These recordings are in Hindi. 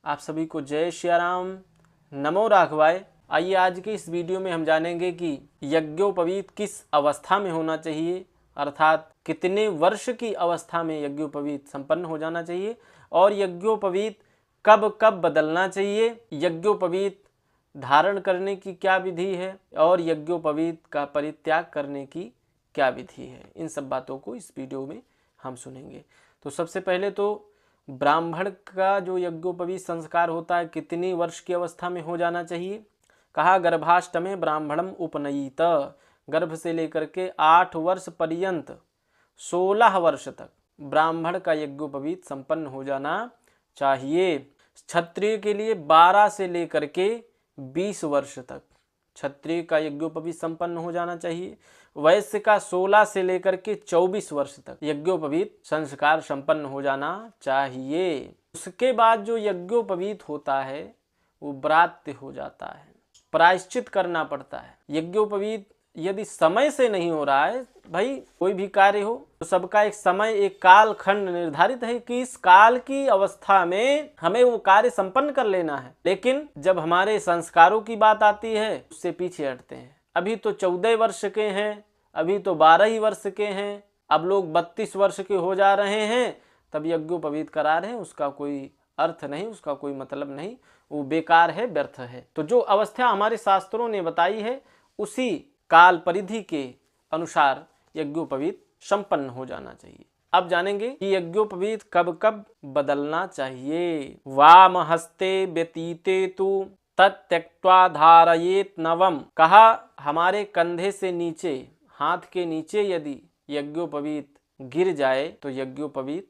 आप सभी को जय श्री राम, नमो राघवाय। आइए आज के इस वीडियो में हम जानेंगे कि यज्ञोपवीत किस अवस्था में होना चाहिए, अर्थात कितने वर्ष की अवस्था में यज्ञोपवीत संपन्न हो जाना चाहिए और यज्ञोपवीत कब कब बदलना चाहिए, यज्ञोपवीत धारण करने की क्या विधि है और यज्ञोपवीत का परित्याग करने की क्या विधि है। इन सब बातों को इस वीडियो में हम सुनेंगे। तो सबसे पहले तो ब्राह्मण का जो यज्ञोपवीत संस्कार होता है कितनी वर्ष की अवस्था में हो जाना चाहिए। कहा गर्भाष्टमे ब्राह्मणम उपनयित, गर्भ से लेकर के 8 वर्ष पर्यंत 16 वर्ष तक ब्राह्मण का यज्ञोपवीत संपन्न हो जाना चाहिए। क्षत्रिय के लिए 12 से लेकर के 20 वर्ष तक क्षत्रिय का यज्ञोपवीत संपन्न हो जाना चाहिए। वैश्य का 16 से लेकर के 24 वर्ष तक यज्ञोपवीत संस्कार संपन्न हो जाना चाहिए। उसके बाद जो यज्ञोपवीत होता है वो व्रात्य हो जाता है, प्रायश्चित करना पड़ता है। यज्ञोपवीत यदि समय से नहीं हो रहा है, भाई कोई भी कार्य हो तो सबका एक समय, एक काल खंड निर्धारित है कि इस काल की अवस्था में हमें वो कार्य संपन्न कर लेना है। लेकिन जब हमारे संस्कारों की बात आती है उससे पीछे हटते हैं। अभी तो 14 वर्ष के हैं, अभी तो 12 ही वर्ष के हैं, अब लोग 32 वर्ष के हो जा रहे हैं तब यज्ञोपवीत करा रहे हैं। उसका कोई अर्थ नहीं, उसका कोई मतलब नहीं, वो बेकार है, व्यर्थ है। तो जो अवस्था हमारे शास्त्रों ने बताई है उसी काल परिधि के अनुसार यज्ञोपवीत संपन्न हो जाना चाहिए। अब जानेंगे कि यज्ञोपवीत कब कब बदलना चाहिए। वाम हस्ते व्यतीते तु तत्यक्त्वा धारयेत नवम, कहा हमारे कंधे से नीचे, हाथ के नीचे यदि यज्ञोपवीत गिर जाए तो यज्ञोपवीत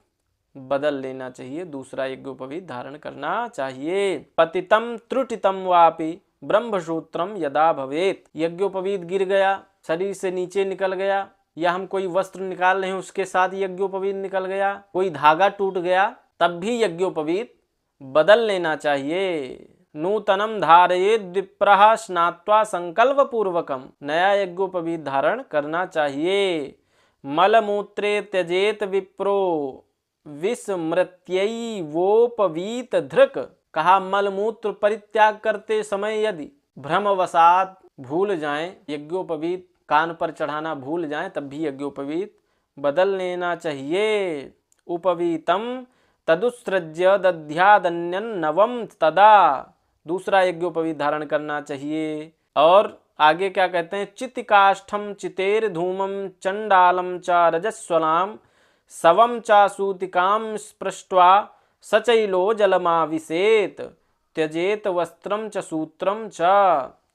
बदल लेना चाहिए, दूसरा यज्ञोपवीत धारण करना चाहिए। पतितम त्रुटितम वापि ब्रह्मसूत्रम यदा भवेत, यज्ञोपवीत गिर गया, शरीर से नीचे निकल गया, या हम कोई वस्त्र निकाल रहे हैं उसके साथ यज्ञोपवीत निकल गया, कोई धागा टूट गया, तब भी यज्ञोपवीत बदल लेना चाहिए। नूतनम धारयेद विप्रः स्नात्वा संकल्प पूर्वकम, नया यज्ञोपवीत धारण करना चाहिए। मलमूत्रे त्यजेत विप्रो विस्मृत्यैवोपवीत धृक, कहा मलमूत्र परित्याग करते समय यदि भ्रमवशात भूल जाएं, यज्ञोपवीत कान पर चढ़ाना भूल जाएं, तब भी यज्ञोपवीत बदल लेना चाहिए। उपवीतम तदुत्सृज्य दध्यादन्यन नवम तदा, दूसरा यज्ञोपवीत धारण करना चाहिए। और आगे क्या कहते हैं, चितिकाष्ठम चितेर धूमम चंडालम च रजस्वलाम सवम च सूतिकाम स्पृष्ट्वा सचैलो जलमाविशेत त्यजेत वस्त्रम च सूत्रम च।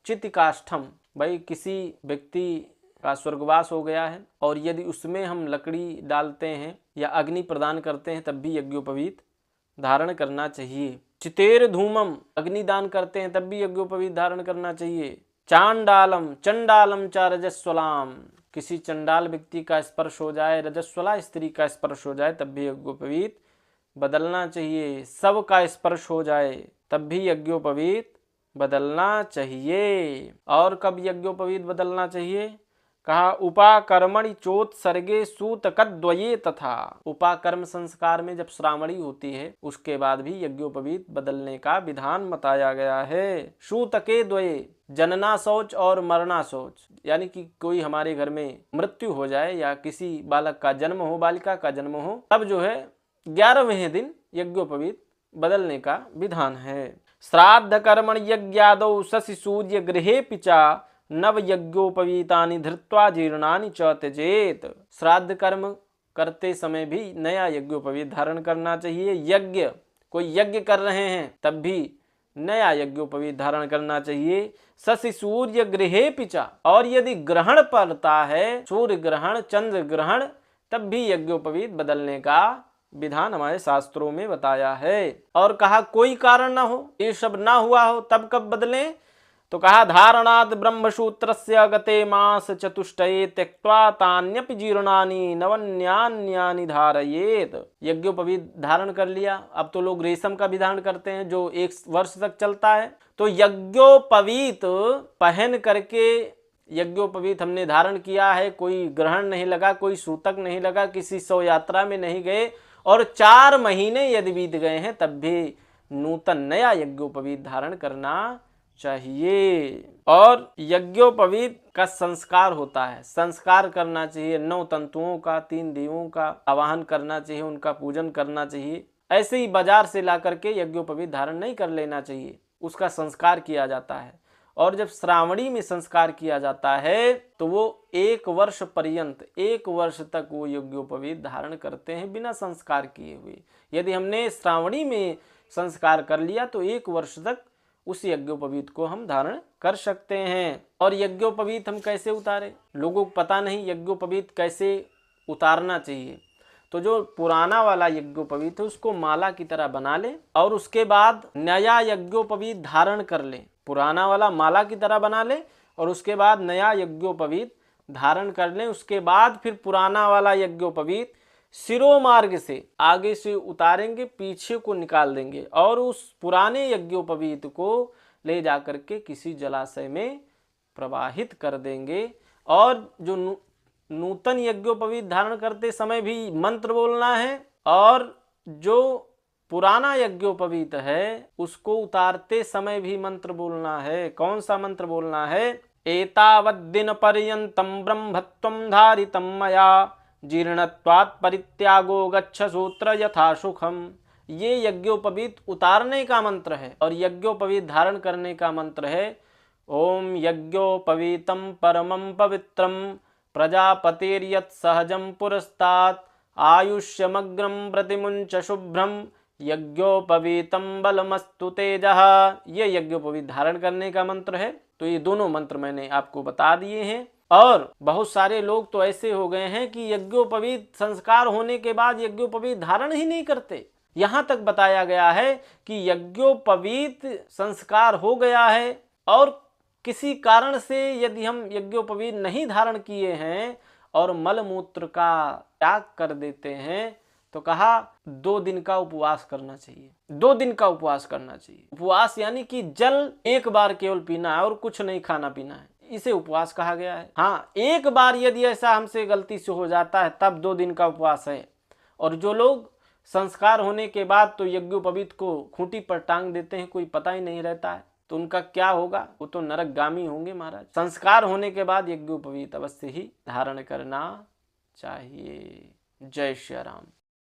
चितिकाष्ठम, भाई किसी व्यक्ति का स्वर्गवास हो गया है और यदि उसमें हम लकड़ी डालते हैं या अग्नि प्रदान करते हैं तब भी यज्ञोपवीत धारण करना चाहिए। चितेर धूमम, अग्निदान करते हैं तब भी यज्ञोपवीत धारण करना चाहिए। चांडालम चंडालम च रजस्वलाम, किसी चंडाल व्यक्ति का स्पर्श हो जाए, रजस्वला स्त्री का स्पर्श हो जाए तब भी यज्ञोपवीत बदलना चाहिए। सब का स्पर्श हो जाए तब भी यज्ञोपवीत बदलना चाहिए। और कब यज्ञोपवीत बदलना चाहिए, कहा उपाकर्मणि चोत्सर्गे सूतकद्वये तथा, उपाकर्म संस्कार में जब श्रावणी होती है उसके बाद भी यज्ञोपवीत बदलने का विधान बताया गया है। सूतके द्वये, जनना शौच और मरना शौच, यानी कि कोई हमारे घर में मृत्यु हो जाए या किसी बालक का जन्म हो, बालिका का जन्म हो, तब जो है 11वें दिन यज्ञोपवीत बदलने का विधान है। श्राद्ध कर्मण यज्ञादौ शशि सूर्य गृहे पिचा नव यज्ञोपवीतानि धृत्वा जीर्णानि च त्यजेत, श्राद्ध कर्म करते समय भी नया यज्ञोपवीत धारण करना चाहिए। यज्ञ, कोई यज्ञ कर रहे हैं तब भी नया यज्ञोपवीत धारण करना चाहिए। शशि सूर्य गृहे पिचा, और यदि ग्रहण पड़ता है, सूर्य ग्रहण, चंद्र ग्रहण, तब भी यज्ञोपवीत बदलने का विधान हमारे शास्त्रों में बताया है। और कहा कोई कारण ना हो, ये सब ना हुआ हो तब कब बदलें, तो कहा धारणात् ब्रह्मसूत्रस्य गते मास चतुष्टये त्यक्त्वा तान्यपि जीर्णानि नवन्यान्यानि धारयेत, यज्ञोपवीत धारण कर लिया, अब तो लोग रेशम का भी धारण करते हैं जो 1 वर्ष तक चलता है। तो यज्ञोपवीत पहन करके यज्ञोपवीत हमने धारण किया है, कोई ग्रहण नहीं लगा, कोई सूतक नहीं लगा, किसी शव यात्रा में नहीं गए और 4 महीने यदि बीत गए हैं तब भी नूतन नया यज्ञोपवीत धारण करना चाहिए। और यज्ञोपवीत का संस्कार होता है, संस्कार करना चाहिए। 9 तंतुओं का, 3 देवों का आवाहन करना चाहिए, उनका पूजन करना चाहिए। ऐसे ही बाजार से ला करके यज्ञोपवीत धारण नहीं कर लेना चाहिए, उसका संस्कार किया जाता है। और जब श्रावणी में संस्कार किया जाता है तो वो 1 वर्ष पर्यंत, 1 वर्ष तक वो यज्ञोपवीत धारण करते हैं बिना संस्कार किए हुए। यदि हमने श्रावणी में संस्कार कर लिया तो 1 वर्ष तक उस यज्ञोपवीत को हम धारण कर सकते हैं। और यज्ञोपवीत हम कैसे उतारें? लोगों को पता नहीं यज्ञोपवीत कैसे उतारना चाहिए। तो जो पुराना वाला यज्ञोपवीत है उसको माला की तरह बना ले और उसके बाद नया यज्ञोपवीत धारण कर ले। पुराना वाला माला की तरह बना ले और उसके बाद नया यज्ञोपवीत धारण कर ले। उसके बाद फिर पुराना वाला यज्ञोपवीत शिरोमार्ग से आगे से उतारेंगे, पीछे को निकाल देंगे और उस पुराने यज्ञोपवीत को ले जाकर के किसी जलाशय में प्रवाहित कर देंगे। और जो नूतन यज्ञोपवीत धारण करते समय भी मंत्र बोलना है और जो पुराना यज्ञोपवीत है उसको उतारते समय भी मंत्र बोलना है। कौन सा मंत्र बोलना है? एतावद्दिन पर्यंतम ब्रह्मत्वं धारितं मया जीर्णत्वात् परित्यागो गच्छ सूत्र यथा सुखम। ये यज्ञोपवीत उतारने का मंत्र है और यज्ञोपवीत धारण करने का मंत्र है ओम यज्ञोपवीतं परमं पवित्रं प्रजापतिर्यत् सहजं पुरस्तात् आयुष्यमग्रं प्रतिमुञ्च शुभ्रं यज्ञोपवीतं बलमस्तु तेजः। ये यज्ञोपवीत धारण करने का मंत्र है। तो ये दोनों मंत्र मैंने आपको बता दिए हैं। और बहुत सारे लोग तो ऐसे हो गए हैं कि यज्ञोपवीत संस्कार होने के बाद यज्ञोपवीत धारण ही नहीं करते। यहाँ तक बताया गया है कि यज्ञोपवीत संस्कार हो गया है और किसी कारण से यदि हम यज्ञोपवीत नहीं धारण किए हैं और मल मूत्र का त्याग कर देते हैं तो कहा 2 दिन का उपवास करना चाहिए। 2 दिन का उपवास करना चाहिए। उपवास यानी कि जल 1 बार केवल पीना है और कुछ नहीं खाना पीना है, इसे उपवास कहा गया है। हाँ, 1 बार यदि ऐसा हमसे गलती से हो जाता है तब 2 दिन का उपवास है। और जो लोग संस्कार होने के बाद तो यज्ञोपवीत को खूंटी पर टांग देते हैं, कोई पता ही नहीं रहता है, तो उनका क्या होगा? वो तो नरकगामी होंगे महाराज। संस्कार होने के बाद यज्ञोपवीत अवश्य ही धारण करना चाहिए। जय श्री राम।